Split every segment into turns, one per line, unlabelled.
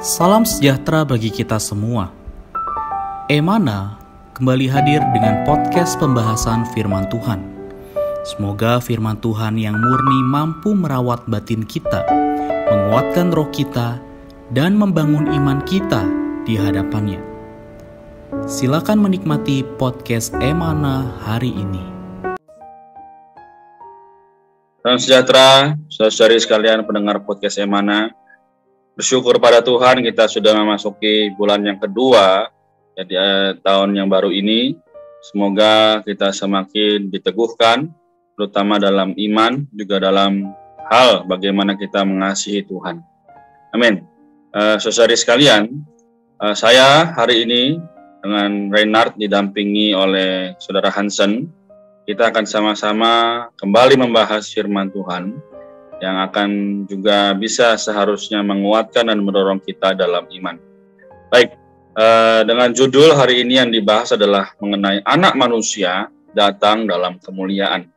Salam sejahtera bagi kita semua. Emana kembali hadir dengan podcast pembahasan firman Tuhan. Semoga firman Tuhan yang murni mampu merawat batin kita, menguatkan roh kita, dan membangun iman kita di hadapannya. Silakan menikmati podcast Emana hari ini.
Salam sejahtera, saudara-saudari sekalian pendengar podcast Emana. Bersyukur pada Tuhan kita sudah memasuki bulan yang kedua jadi tahun yang baru ini. Semoga kita semakin diteguhkan, terutama dalam iman, juga dalam hal bagaimana kita mengasihi Tuhan. Amin. Saudari sekalian, saya hari ini dengan Reinhard didampingi oleh Saudara Hansen, kita akan sama-sama kembali membahas firman Tuhan yang akan juga bisa seharusnya menguatkan dan mendorong kita dalam iman. Baik, dengan judul hari ini yang dibahas adalah mengenai anak manusia datang dalam kemuliaan.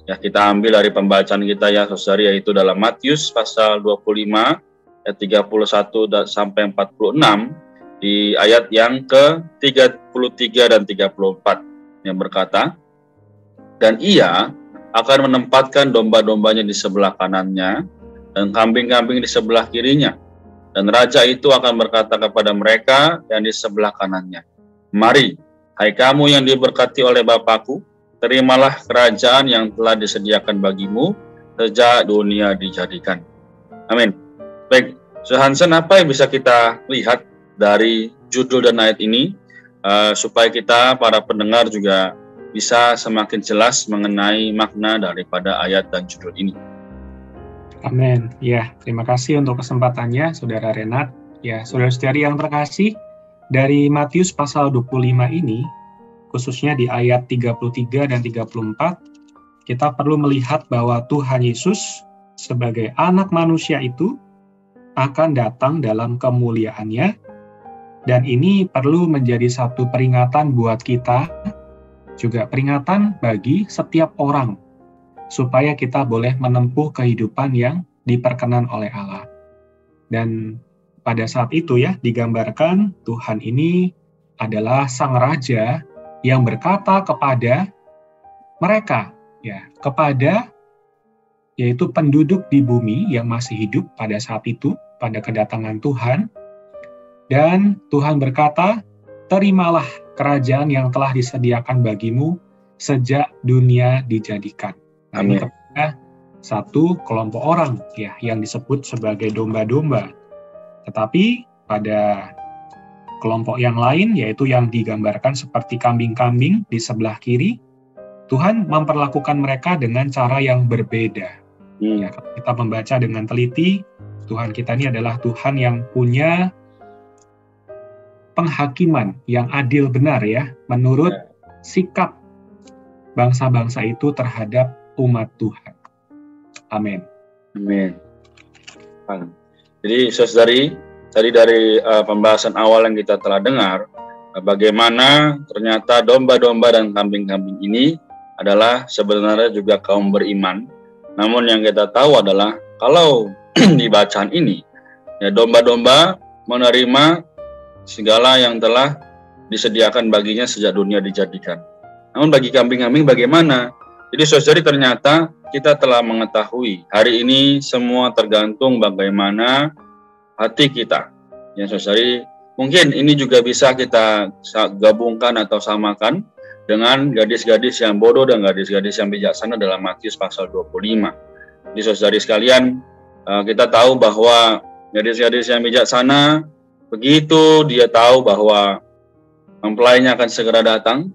Ya, kita ambil dari pembacaan kita ya saudari, yaitu dalam Matius pasal 25 ayat 31 sampai 46 di ayat yang ke-33 dan 34 yang berkata, "Dan ia akan menempatkan domba-dombanya di sebelah kanannya dan kambing-kambing di sebelah kirinya. Dan raja itu akan berkata kepada mereka yang di sebelah kanannya, 'Mari, hai kamu yang diberkati oleh Bapa-Ku, terimalah kerajaan yang telah disediakan bagimu sejak dunia dijadikan.'" Amin. Baik, Hansen, apa yang bisa kita lihat dari judul dan ayat ini supaya kita para pendengar juga bisa semakin jelas mengenai makna daripada ayat dan judul ini.
Amin. Ya, terima kasih untuk kesempatannya, Saudara Renat. Ya, saudara-saudari yang terkasih, dari Matius pasal 25 ini, khususnya di ayat 33 dan 34, kita perlu melihat bahwa Tuhan Yesus sebagai anak manusia itu akan datang dalam kemuliaannya, dan ini perlu menjadi satu peringatan buat kita, juga peringatan bagi setiap orang, supaya kita boleh menempuh kehidupan yang diperkenan oleh Allah. Dan pada saat itu ya, digambarkan Tuhan ini adalah Sang Raja yang berkata kepada mereka, ya, kepada yaitu penduduk di bumi yang masih hidup pada saat itu, pada kedatangan Tuhan, dan Tuhan berkata, "Terimalah kerajaan yang telah disediakan bagimu sejak dunia dijadikan." Amin. Kepada satu kelompok orang ya yang disebut sebagai domba-domba. Tetapi pada kelompok yang lain, yaitu yang digambarkan seperti kambing-kambing di sebelah kiri, Tuhan memperlakukan mereka dengan cara yang berbeda. Ya, kalau kita membaca dengan teliti, Tuhan kita ini adalah Tuhan yang punya penghakiman yang adil benar ya, menurut sikap bangsa-bangsa itu terhadap umat Tuhan. Amin.
Amin. Jadi saudari, tadi dari pembahasan awal yang kita telah dengar, bagaimana ternyata domba-domba dan kambing-kambing ini adalah sebenarnya juga kaum beriman. Namun yang kita tahu adalah kalau di bacaan ini, ya, domba-domba menerima segala yang telah disediakan baginya sejak dunia dijadikan. Namun bagi kambing-kambing bagaimana? Jadi saudari, ternyata kita telah mengetahui hari ini semua tergantung bagaimana hati kita. Ya saudari, mungkin ini juga bisa kita gabungkan atau samakan dengan gadis-gadis yang bodoh dan gadis-gadis yang bijaksana dalam Matius pasal 25. Jadi saudari sekalian, kita tahu bahwa gadis-gadis yang bijaksana, begitu dia tahu bahwa mempelainya akan segera datang,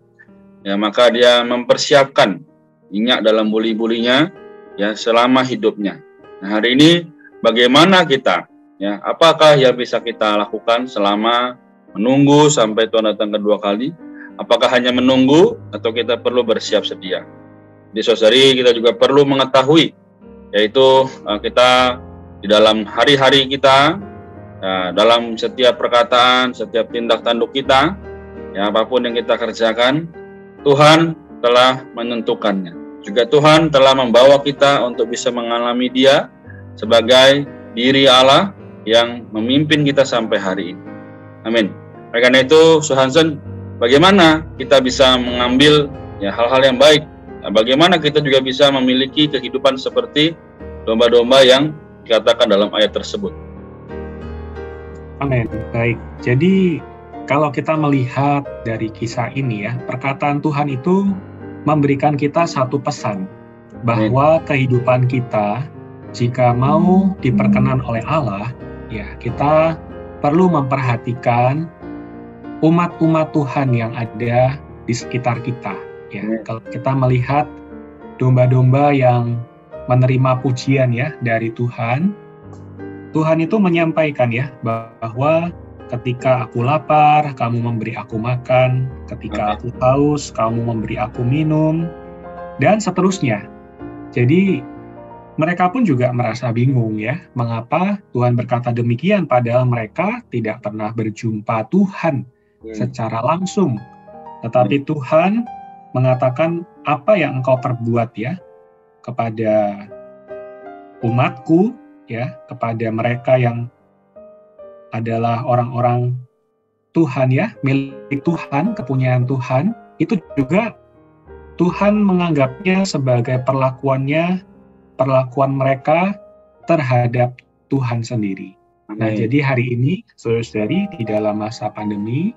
ya maka dia mempersiapkan minyak dalam buli-bulinya ya selama hidupnya. Nah, hari ini bagaimana kita? Ya, apakah yang bisa kita lakukan selama menunggu sampai Tuhan datang kedua kali? Apakah hanya menunggu atau kita perlu bersiap sedia? Di saudari, kita juga perlu mengetahui, yaitu kita di dalam hari-hari kita, nah, dalam setiap perkataan, setiap tindak tanduk kita, ya apapun yang kita kerjakan, Tuhan telah menentukannya. Juga Tuhan telah membawa kita untuk bisa mengalami Dia sebagai diri Allah yang memimpin kita sampai hari ini. Amin. Oleh karena itu, Hansen, bagaimana kita bisa mengambil hal-hal yang baik? Bagaimana kita juga bisa memiliki kehidupan seperti domba-domba yang dikatakan dalam ayat tersebut?
Amin. Baik. Jadi kalau kita melihat dari kisah ini perkataan Tuhan itu memberikan kita satu pesan bahwa kehidupan kita jika mau diperkenan oleh Allah, kita perlu memperhatikan umat-umat Tuhan yang ada di sekitar kita. Kalau kita melihat domba-domba yang menerima pujian dari Tuhan, Tuhan itu menyampaikan bahwa ketika aku lapar, kamu memberi aku makan, ketika aku haus, kamu memberi aku minum, dan seterusnya. Jadi mereka pun juga merasa bingung mengapa Tuhan berkata demikian padahal mereka tidak pernah berjumpa Tuhan secara langsung. Tetapi Tuhan mengatakan, apa yang engkau perbuat kepada umatku, kepada mereka yang adalah orang-orang Tuhan milik Tuhan, kepunyaan Tuhan, itu juga Tuhan menganggapnya sebagai perlakuan mereka terhadap Tuhan sendiri. Nah, jadi hari ini, saudara-saudari, di dalam masa pandemi,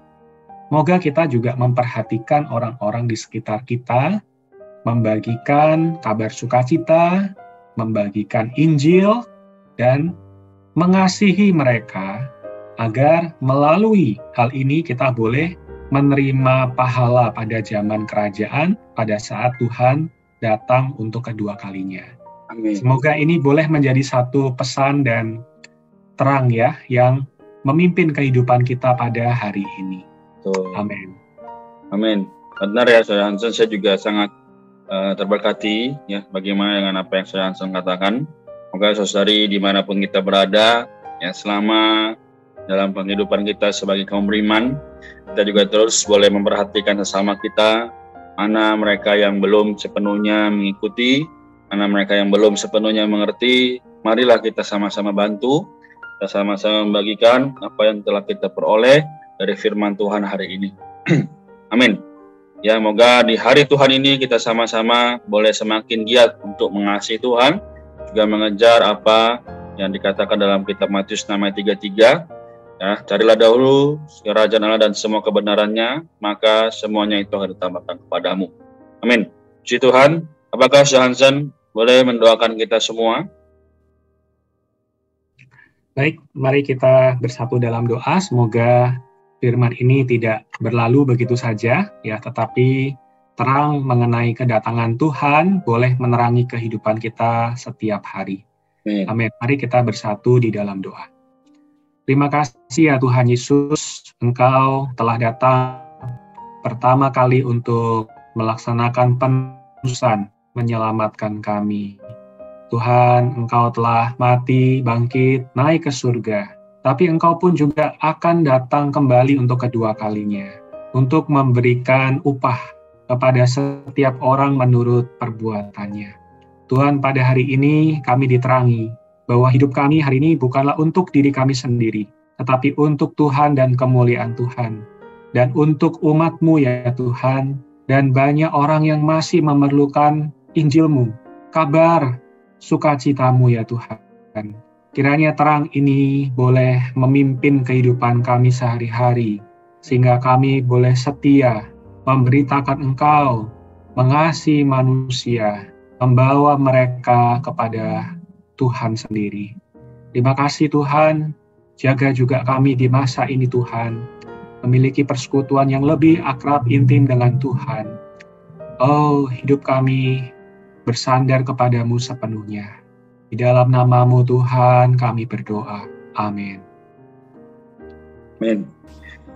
semoga kita juga memperhatikan orang-orang di sekitar kita, membagikan kabar sukacita, membagikan Injil, dan mengasihi mereka, agar melalui hal ini kita boleh menerima pahala pada zaman kerajaan pada saat Tuhan datang untuk kedua kalinya.
Amin.
Semoga ini boleh menjadi satu pesan dan terang yang memimpin kehidupan kita pada hari ini. Amin.
Amin. Benar Saudara Hansen, saya juga sangat terberkati bagaimana dengan apa yang Saudara Hansen katakan. Semoga saudari dimanapun kita berada, selama dalam kehidupan kita sebagai kaum beriman, kita juga terus boleh memperhatikan sesama kita, mana mereka yang belum sepenuhnya mengikuti, mana mereka yang belum sepenuhnya mengerti. Marilah kita sama-sama bantu, kita sama-sama membagikan apa yang telah kita peroleh dari firman Tuhan hari ini. Amin. Semoga di hari Tuhan ini kita sama-sama boleh semakin giat untuk mengasihi Tuhan, juga mengejar apa yang dikatakan dalam kitab Matius 6:33. Carilah dahulu kerajaan Allah dan semua kebenarannya, maka semuanya itu akan ditambahkan kepadamu. Amin. Puji Tuhan. Apakah Saudara Hansen boleh mendoakan kita semua?
Baik, mari kita bersatu dalam doa. Semoga firman ini tidak berlalu begitu saja, tetapi terang mengenai kedatangan Tuhan boleh menerangi kehidupan kita setiap hari. Amin. Mari kita bersatu di dalam doa. Terima kasih Tuhan Yesus, Engkau telah datang pertama kali untuk melaksanakan penebusan, menyelamatkan kami. Tuhan, Engkau telah mati, bangkit, naik ke surga. Tapi Engkau pun juga akan datang kembali untuk kedua kalinya, untuk memberikan upah kepada setiap orang menurut perbuatannya. Tuhan, pada hari ini kami diterangi bahwa hidup kami hari ini bukanlah untuk diri kami sendiri, tetapi untuk Tuhan dan kemuliaan Tuhan, dan untuk umat-Mu ya Tuhan, dan banyak orang yang masih memerlukan Injil-Mu, kabar sukacita-Mu ya Tuhan. Kiranya terang ini boleh memimpin kehidupan kami sehari-hari, sehingga kami boleh setia memberitakan Engkau, mengasihi manusia, membawa mereka kepada Tuhan sendiri. Terima kasih Tuhan, jaga juga kami di masa ini Tuhan, memiliki persekutuan yang lebih akrab intim dengan Tuhan. Oh, hidup kami bersandar kepadamu sepenuhnya. Di dalam nama-Mu Tuhan kami berdoa. Amin.
Amin.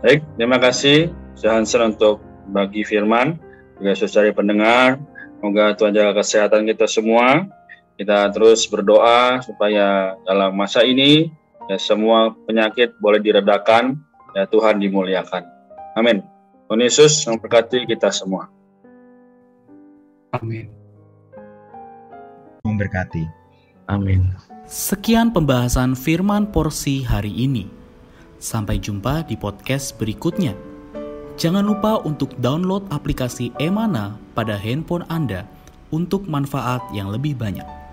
Baik, terima kasih Saudara Hansen untuk bagi firman, juga saudari pendengar. Semoga Tuhan jaga kesehatan kita semua. Kita terus berdoa supaya dalam masa ini semua penyakit boleh diredakan, Tuhan dimuliakan. Amin. Tuhan Yesus memberkati kita semua.
Amin.
Memberkati.
Amin. Sekian pembahasan firman porsi hari ini. Sampai jumpa di podcast berikutnya. Jangan lupa untuk download aplikasi Emana pada handphone Anda untuk manfaat yang lebih banyak.